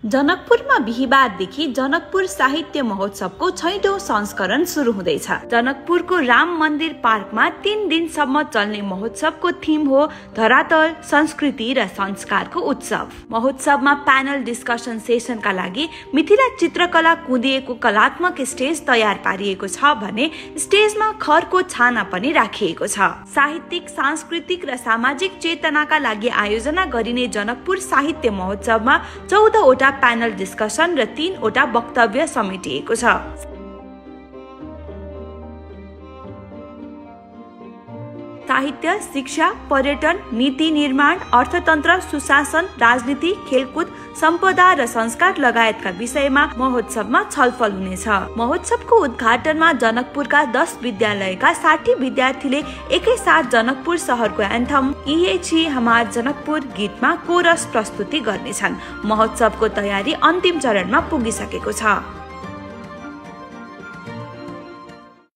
जनकपुरमा बिहीबारदेखि जनकपुर साहित्य महोत्सवको 6औं संस्करण सुरु हुँदैछ। जनकपुरको राम मन्दिर पार्कमा 3 दिनसम्म चल्ने महोत्सवको थीम हो धरातल, संस्कृति र संस्कारको उत्सव। महोत्सवमा प्यानल डिस्कसन सेसनका लागि मिथिला चित्रकला कुँदिएको कलात्मक स्टेज तयार पारिएको छ भने स्टेजमा खरको छाना पनि राखिएको छ। साहित्यिक, सांस्कृतिक र सामाजिक चेतनाका लागि आयोजना गरिने जनकपुर साहित्य महोत्सवमा 14वटा प्यानल डिस्कसन र 3वटा वक्तव्य समेटिएको छ। साहित्य, शिक्षा, पर्यटन, नीति निर्माण, अर्थतन्त्र, सुशासन, राजनीति, खेलकुद, सम्पदा र संस्कार लगायतका विषयमा महोत्सवमा छलफल हुनेछ। महोत्सवको उद्घाटनमा जनकपुरका 10 विद्यालयका 60 विद्यार्थीले एकैसाथ जनकपुर शहरको एन्थम "ये छी हमार जनकपुर" गीतमा कोरस प्रस्तुति गर्नेछन्। महोत्सवको तयारी अन्तिम चरणमा पुगिसकेको छ।